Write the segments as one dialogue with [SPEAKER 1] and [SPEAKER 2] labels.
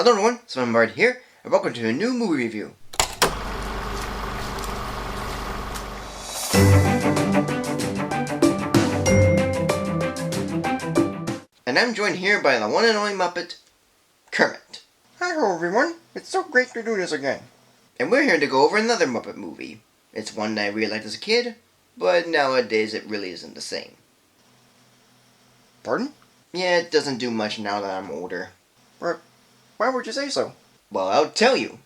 [SPEAKER 1] Hello everyone, Muppet here, and welcome to a new movie review. And I'm joined here by the one and only Muppet, Kermit.
[SPEAKER 2] Hi everyone, it's so great to do this again.
[SPEAKER 1] And we're here to go over another Muppet movie. It's one that I really liked as a kid, but nowadays it really isn't the same.
[SPEAKER 2] Pardon?
[SPEAKER 1] Yeah, it doesn't do much now that I'm older.
[SPEAKER 2] But why would you say so?
[SPEAKER 1] Well, I'll tell you.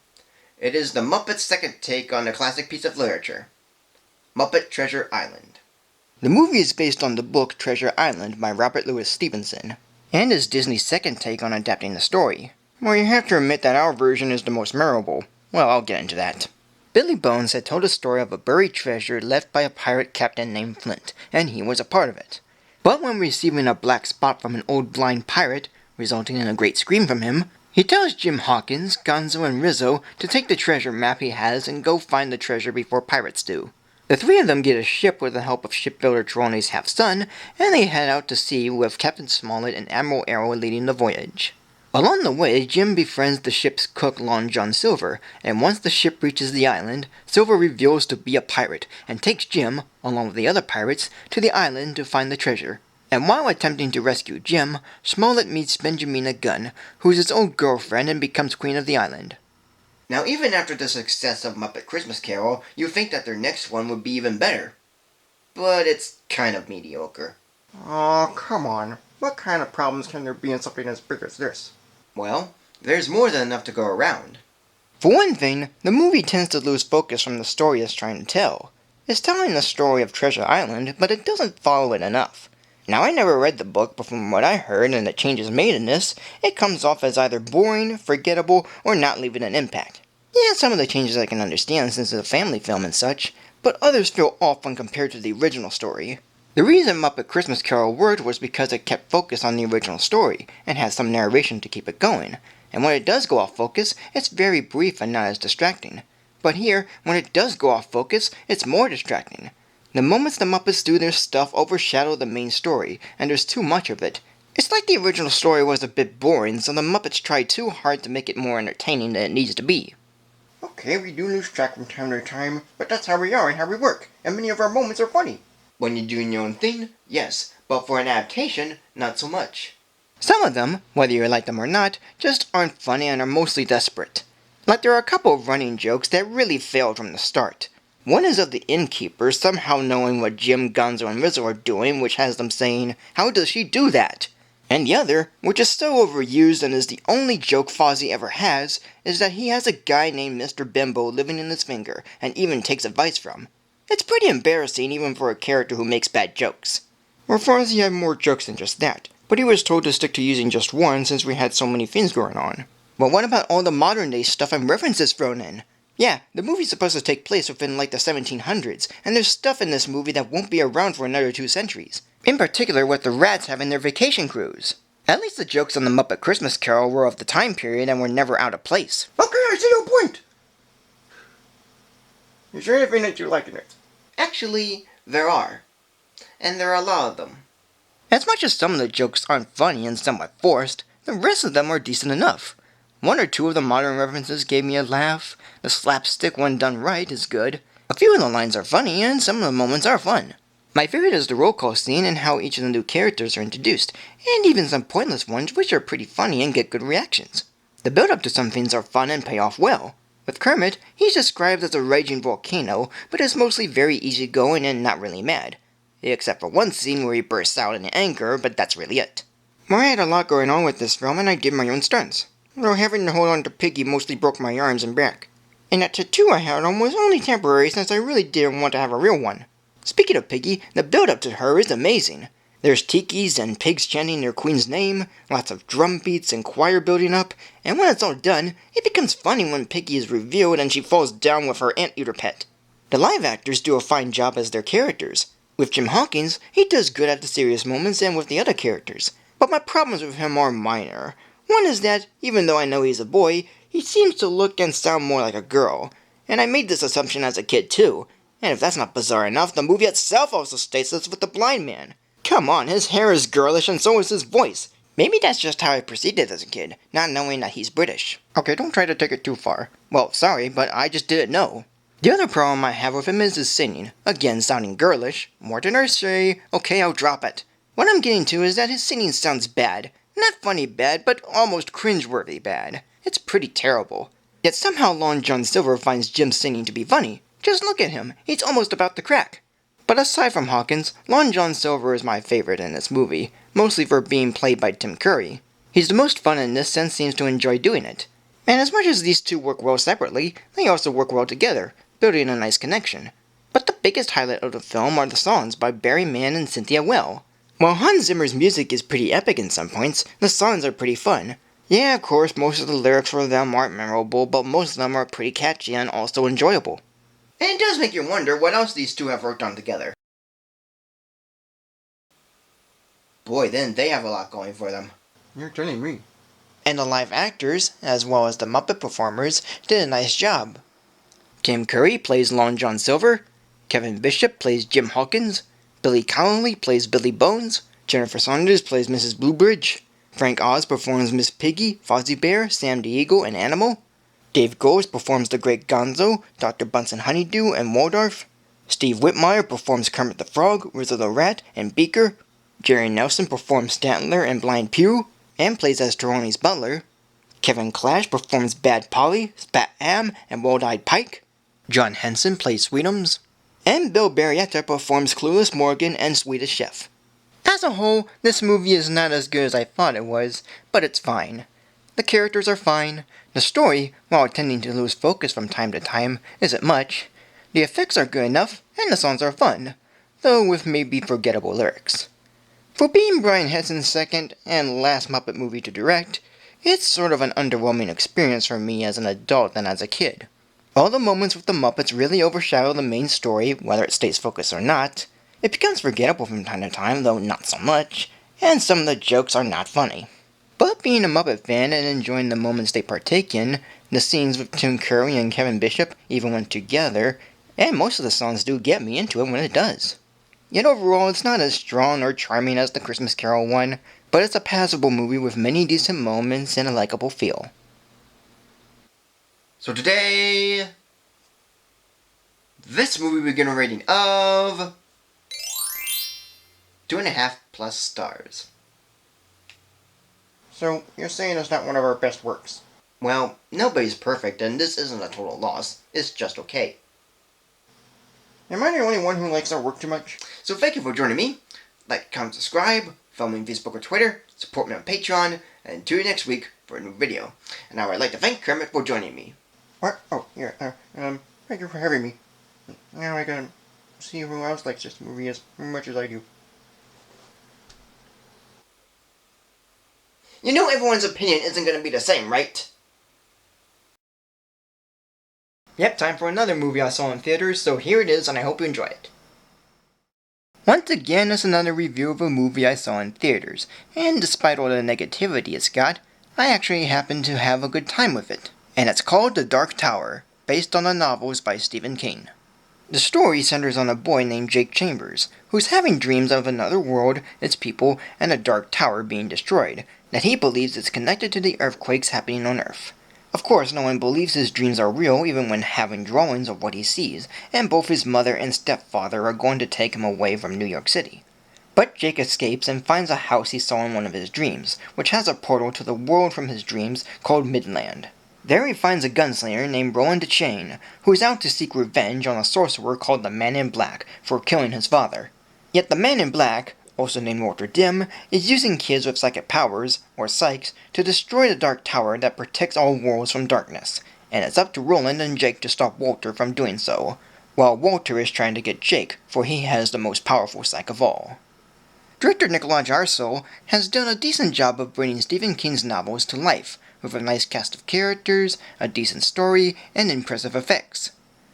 [SPEAKER 1] It is the Muppets' second take on a classic piece of literature, Muppet Treasure Island. The movie is based on the book Treasure Island by Robert Louis Stevenson, and is Disney's second take on adapting the story. Well, you have to admit that our version is the most memorable. Well, I'll get into that. Billy Bones had told a story of a buried treasure left by a pirate captain named Flint, and he was a part of it. But when receiving a black spot from an old blind pirate, resulting in a great scream from him, he tells Jim Hawkins, Gonzo, and Rizzo to take the treasure map he has and go find the treasure before pirates do. The three of them get a ship with the help of shipbuilder Trelawney's half-son, and they head out to sea with Captain Smollett and Admiral Arrow leading the voyage. Along the way, Jim befriends the ship's cook Long John Silver, and once the ship reaches the island, Silver reveals to be a pirate, and takes Jim, along with the other pirates, to the island to find the treasure. And while attempting to rescue Jim, Smollett meets Benjamina Gunn, who's his old girlfriend and becomes queen of the island. Now, even after the success of Muppet Christmas Carol, you think that their next one would be even better. But it's kind of mediocre.
[SPEAKER 2] Oh, come on. What kind of problems can there be in something as big as this?
[SPEAKER 1] Well, there's more than enough to go around. For one thing, the movie tends to lose focus from the story it's trying to tell. It's telling the story of Treasure Island, but it doesn't follow it enough. Now, I never read the book, but from what I heard and the changes made in this, it comes off as either boring, forgettable, or not leaving an impact. Yeah, some of the changes I can understand since it's a family film and such, but others feel off when compared to the original story. The reason Muppet Christmas Carol worked was because it kept focus on the original story, and had some narration to keep it going. And when it does go off focus, it's very brief and not as distracting. But here, when it does go off focus, it's more distracting. The moments the Muppets do their stuff overshadow the main story, and there's too much of it. It's like the original story was a bit boring, so the Muppets tried too hard to make it more entertaining than it needs to be.
[SPEAKER 2] Okay, we do lose track from time to time, but that's how we are and how we work, and many of our moments are funny.
[SPEAKER 1] When you're doing your own thing, yes, but for an adaptation, not so much. Some of them, whether you like them or not, just aren't funny and are mostly desperate. Like there are a couple of running jokes that really failed from the start. One is of the innkeeper somehow knowing what Jim, Gonzo, and Rizzo are doing, which has them saying, "How does she do that?" And the other, which is so overused and is the only joke Fozzie ever has, is that he has a guy named Mr. Bimbo living in his finger, and even takes advice from. It's pretty embarrassing even for a character who makes bad jokes. Well, Fozzie had more jokes than just that, but he was told to stick to using just one since we had so many things going on. But what about all the modern day stuff and references thrown in? Yeah, the movie's supposed to take place within like the 1700s, and there's stuff in this movie that won't be around for another 2 centuries. In particular with the rats having their vacation cruise. At least the jokes on the Muppet Christmas Carol were of the time period and were never out of place.
[SPEAKER 2] Okay, I see your point! Is there anything that you like in it?
[SPEAKER 1] Actually, there are. And there are a lot of them. As much as some of the jokes aren't funny and somewhat forced, the rest of them are decent enough. One or two of the modern references gave me a laugh. The slapstick, when done right, is good. A few of the lines are funny, and some of the moments are fun. My favorite is the roll call scene and how each of the new characters are introduced, and even some pointless ones which are pretty funny and get good reactions. The build-up to some things are fun and pay off well. With Kermit, he's described as a raging volcano, but is mostly very easygoing and not really mad. Except for one scene where he bursts out in anger, but that's really it. Well, I had a lot going on with this film, and I did my own stunts. Though having to hold on to Piggy mostly broke my arms and back. And that tattoo I had on was only temporary since I really didn't want to have a real one. Speaking of Piggy, the build-up to her is amazing. There's tikis and pigs chanting their queen's name, lots of drum beats and choir building up, and when it's all done, it becomes funny when Piggy is revealed and she falls down with her anteater pet. The live actors do a fine job as their characters. With Jim Hawkins, he does good at the serious moments and with the other characters. But my problems with him are minor. One is that, even though I know he's a boy, he seems to look and sound more like a girl. And I made this assumption as a kid too. And if that's not bizarre enough, the movie itself also states this with the blind man. Come on, his hair is girlish and so is his voice. Maybe that's just how I perceived it as a kid, not knowing that he's British. Okay, don't try to take it too far. Well, sorry, but I just didn't know. The other problem I have with him is his singing. Again, sounding girlish. More to nursery. Okay, I'll drop it. What I'm getting to is that his singing sounds bad. Not funny bad, but almost cringeworthy bad. It's pretty terrible. Yet somehow Long John Silver finds Jim's singing to be funny. Just look at him. He's almost about to crack. But aside from Hawkins, Long John Silver is my favorite in this movie, mostly for being played by Tim Curry. He's the most fun in this and seems to enjoy doing it. And as much as these two work well separately, they also work well together, building a nice connection. But the biggest highlight of the film are the songs by Barry Mann and Cynthia Weil. While Hans Zimmer's music is pretty epic in some points, the songs are pretty fun. Yeah, of course, most of the lyrics for them aren't memorable, but most of them are pretty catchy and also enjoyable. And it does make you wonder what else these two have worked on together. Boy, then they have a lot going for them.
[SPEAKER 2] You're telling me.
[SPEAKER 1] And the live actors, as well as the Muppet performers, did a nice job. Tim Curry plays Long John Silver, Kevin Bishop plays Jim Hawkins, Billy Connolly plays Billy Bones, Jennifer Saunders plays Mrs. Bluebridge, Frank Oz performs Miss Piggy, Fozzie Bear, Sam the Eagle, and Animal, Dave Goers performs the Great Gonzo, Dr. Bunsen Honeydew, and Waldorf, Steve Whitmire performs Kermit the Frog, Rizzo the Rat, and Beaker, Jerry Nelson performs Statler and Blind Pew, and plays as Tyrone butler, Kevin Clash performs Bad Polly, Spat Am, and Wall-Eyed Pike, John Henson plays Sweetums, and Bill Barrietta performs Clueless Morgan and Swedish Chef. As a whole, this movie is not as good as I thought it was, but it's fine. The characters are fine. The story, while tending to lose focus from time to time, isn't much. The effects are good enough, and the songs are fun, though with maybe forgettable lyrics. For being Brian Henson's second and last Muppet movie to direct, it's sort of an underwhelming experience for me as an adult than as a kid. All the moments with the Muppets really overshadow the main story, whether it stays focused or not. It becomes forgettable from time to time, though not so much, and some of the jokes are not funny. But being a Muppet fan and enjoying the moments they partake in, the scenes with Tim Curry and Kevin Bishop, even when together, and most of the songs do get me into it when it does. Yet overall, it's not as strong or charming as the Christmas Carol one, but it's a passable movie with many decent moments and a likable feel.
[SPEAKER 2] So today, this movie we get a rating of 2.5 plus stars. So, you're saying it's not one of our best works? Well, nobody's perfect, and this isn't a total loss. It's just okay. Am I the only one who likes our work too much? So thank you for joining me. Like, comment, subscribe, follow me on Facebook or Twitter, support me on Patreon, and tune in next week for a new video. And now I'd like to thank Kermit for joining me. What? Oh, yeah, thank you for having me. Now I gotta see who else likes this movie as much as I do. You know everyone's opinion isn't gonna be the same, right?
[SPEAKER 1] Yep, time for another movie I saw in theaters, so here it is and I hope you enjoy it. Once again, it's another review of a movie I saw in theaters, and despite all the negativity it's got, I actually happened to have a good time with it. And it's called The Dark Tower, based on the novels by Stephen King. The story centers on a boy named Jake Chambers, who's having dreams of another world, its people, and a dark tower being destroyed, that he believes is connected to the earthquakes happening on Earth. Of course, no one believes his dreams are real even when having drawings of what he sees, and both his mother and stepfather are going to take him away from New York City. But Jake escapes and finds a house he saw in one of his dreams, which has a portal to the world from his dreams called Midland. There he finds a gunslinger named Roland DeChain, who is out to seek revenge on a sorcerer called the Man in Black for killing his father. Yet the Man in Black, also named Walter Dim, is using kids with psychic powers, or psychs, to destroy the Dark Tower that protects all worlds from darkness, and it's up to Roland and Jake to stop Walter from doing so, while Walter is trying to get Jake, for he has the most powerful psych of all. Director Nikolaj Arcel has done a decent job of bringing Stephen King's novels to life, with a nice cast of characters, a decent story, and impressive effects.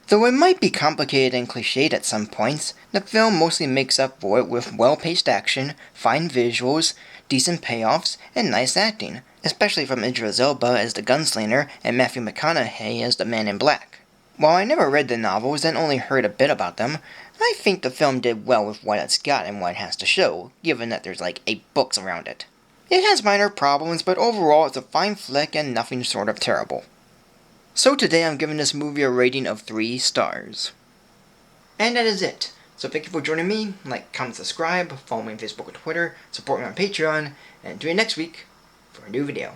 [SPEAKER 1] Though it might be complicated and cliched at some points, the film mostly makes up for it with well-paced action, fine visuals, decent payoffs, and nice acting, especially from Idris Elba as the gunslinger and Matthew McConaughey as the Man in Black. While I never read the novels and only heard a bit about them, I think the film did well with what it's got and what it has to show, given that there's like 8 books around it. It has minor problems, but overall it's a fine flick and nothing short of terrible. So today I'm giving this movie a rating of 3 stars. And that is it. So thank you for joining me. Like, comment, subscribe, follow me on Facebook and Twitter, support me on Patreon, and tune in next week for a new video.